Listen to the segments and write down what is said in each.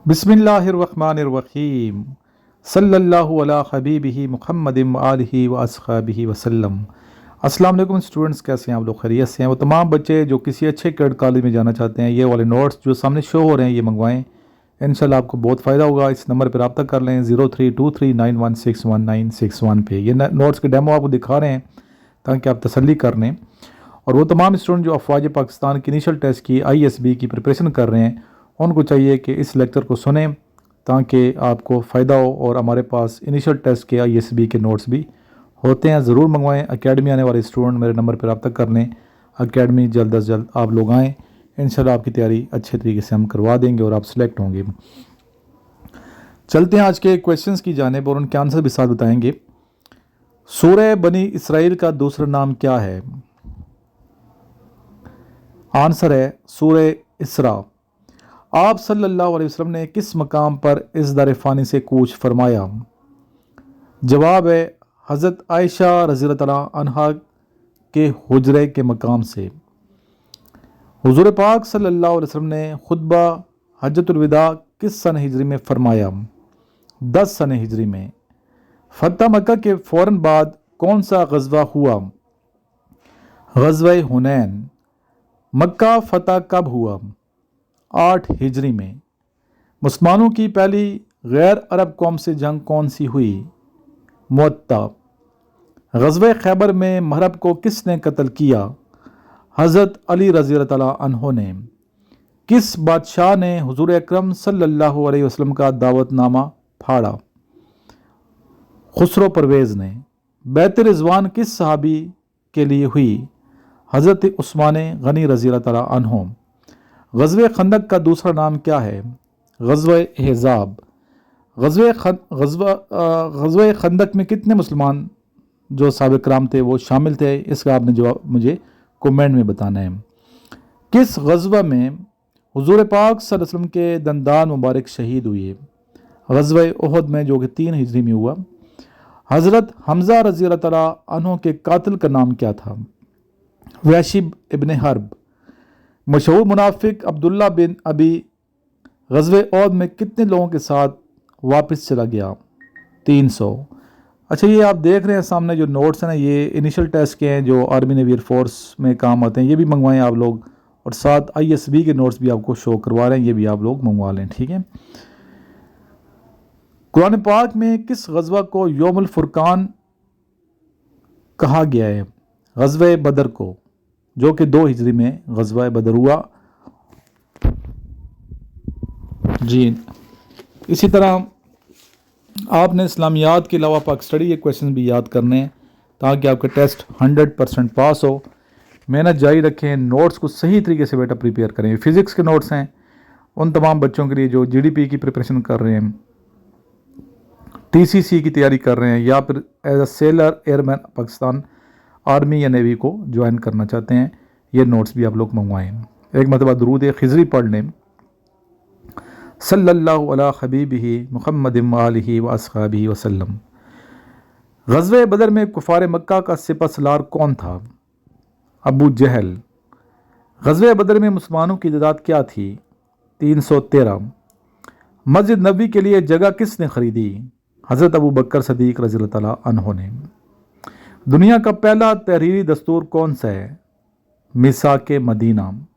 बिस्मिल्लाहिर्रहमानिर्रहीम सल्लल्लाहु अला हबीबिही मुहम्मदिन व आलिही व अस्हाबिही वसल्लम। अस्सलाम वालेकुम स्टूडेंट्स, कैसे हैं आप लोग? खैरियत से हैं? वो तमाम बच्चे जो किसी अच्छे कैडेट कॉलेज में जाना चाहते हैं, ये वाले नोट्स जो सामने शो हो रहे हैं ये मंगवाएं, इंशाल्लाह आपको बहुत फ़ायदा होगा। इस नंबर पर रब्ता कर लें 032391619161 पे। ये नोट्स के डेमो आपको दिखा रहे हैं ताकि आप तसल्ली कर लें। और वो तमाम स्टूडेंट जो अफवाज पाकिस्तान की इनिशियल टेस्ट की ISB की प्रिपरेशन कर रहे हैं, उनको चाहिए कि इस लेक्चर को सुनें ताकि आपको फ़ायदा हो। और हमारे पास इनिशियल टेस्ट के ISB के नोट्स भी होते हैं, ज़रूर मंगवाएं। एकेडमी आने वाले स्टूडेंट मेरे नंबर पर रब्ता कर लें। एकेडमी जल्द अज जल्द आप लोग आएँ, इंशाल्लाह आपकी तैयारी अच्छे तरीके से हम करवा देंगे और आप सिलेक्ट होंगे। चलते हैं आज के क्वेश्चंस की जानिब और उनके आंसर भी साथ बताएंगे। सूरह बनी इसराइल का दूसरा नाम क्या है? आंसर है सूरह इसरा। आप सल्लल्लाहु अलैहि वसल्लम ने किस मकाम पर इस दर फ़ानी से कूच फरमाया? जवाब है हज़रत आयशा रज़ियल्लाहु तआला अन्हा के हुजरे के मकाम से। हुज़ूर पाक सल्लल्लाहु अलैहि वसल्लम ने खुतबा हज्जतुल विदा किस सन हिजरी में फरमाया? 10 सन हिजरी में। फतह मक्का के फ़ौरन बाद कौन सा गज़वा हुआ? गज़वा हुनैन। मक्का फ़तह कब हुआ? 8 हिजरी में। मुसलमानों की पहली गैर अरब कौम से जंग कौन सी हुई? मुअत्ता। ग़ज़वा खैबर में महरब को किसने कत्ल किया? हज़रत अली रज़ियल्लाहु तआला अन्हु ने। किस बादशाह ने हुज़ूर अकरम सल्लल्लाहु अलैहि वसल्लम का दावतनामा फाड़ा? खुसरो परवेज़ ने। बैत रिज़वान किस सहाबी के लिए हुई? हज़रत उस्मान गनी रज़ियल्लाहु तआला अन्हु। ग़ज़वा खंदक का दूसरा नाम क्या है? ग़ज़वा अहज़ाब। ग़ज़वा खंदक में कितने मुसलमान जो सहाबा किराम थे वो शामिल थे? इसका आपने जवाब मुझे कमेंट में बताना है। किस ग़ज़वा में हुज़ूर पाक सल्लल्लाहु अलैहि वसल्लम के दंदान मुबारक शहीद हुए? ग़ज़वा उहद में, जो कि 3 हिजरी में हुआ। हज़रत हमज़ा रज़ियल्लाहु तआला अन्हु के कातिल का नाम क्या था? वहशी इब्न हर्ब। मशहूर मुनाफिक अब्दुल्ला बिन अबी ग़ज़वा उहद में कितने लोगों के साथ वापस चला गया? 300। अच्छा, ये आप देख रहे हैं सामने जो नोट्स हैं ना, ये इनिशियल टेस्ट के हैं जो आर्मी नेवी एयरफोर्स में काम आते हैं। ये भी मंगवाएं आप लोग, और साथ ISB के नोट्स भी आपको शो करवा रहे हैं, ये भी आप लोग मंगवा लें, ठीक है। कुरान पाक में किस ग़ज़वा को यौमुल फुरकान कहा गया है? ग़ज़वा बदर को, जो कि 2 हिजरी में ग़ज़वा बदर हुआ। जी, इसी तरह आपने इस्लामियात के अलावा पाक स्टडी के क्वेश्चन भी याद करने हैं ताकि आपका टेस्ट 100% पास हो। मेहनत जारी रखें, नोट्स को सही तरीके से बेटा प्रिपेयर करें। फ़िज़िक्स के नोट्स हैं उन तमाम बच्चों के लिए जो GDP की प्रिपरेशन कर रहे हैं, TCC की तैयारी कर रहे हैं, या फिर as a sailor airman Pakistan army या नेवी को ज्वाइन करना चाहते हैं। ये नोट्स भी आप लोग मंगवाएं। एक मरतबा दुरूद खिज़री पढ़ लें। सल्लल्लाहु अला हबीबिही मुहम्मदिन व आलिही व अस्हाबिही वसल्लम। ग़ज़वा बदर में कुफ़ार मक्का का सिपहसालार कौन था? अबू जहल। ग़ज़वा बदर में मुसलमानों की तादाद क्या थी? 313। मस्जिद नबी के लिए जगह किसने ख़रीदी? हज़रत अबू बकर सदीक़ रज़ियल्लाहु तआला अन्हु ने। दुनिया का पहला तहरीरी दस्तूर कौन सा है? मिसाक मदीना।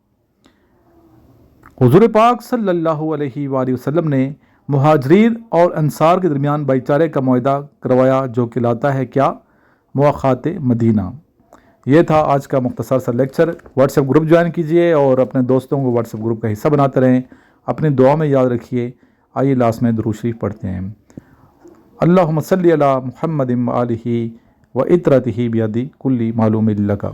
हुज़ूर पाक सल्लल्लाहु अलैहि वसल्लम ने मुहाजिरीन और अंसार के दरमियान भाईचारे का मुआहदा करवाया, जो कहलाता है क्या? मुआख़ात मदीना। ये था आज का मुख्तसर सा लेक्चर। व्हाट्सएप ग्रुप ज्वाइन कीजिए और अपने दोस्तों को व्हाट्सएप ग्रुप का हिस्सा बनाते रहें। अपनी दुआ में याद रखिए। आइए लास्ट में दुरूद शरीफ पढ़ते हैं। अल्लाहुम्मा सल्ली अला मुहम्मदिन व आलिही व इतरतिही बियदी कुल्ली मालूमिन लका।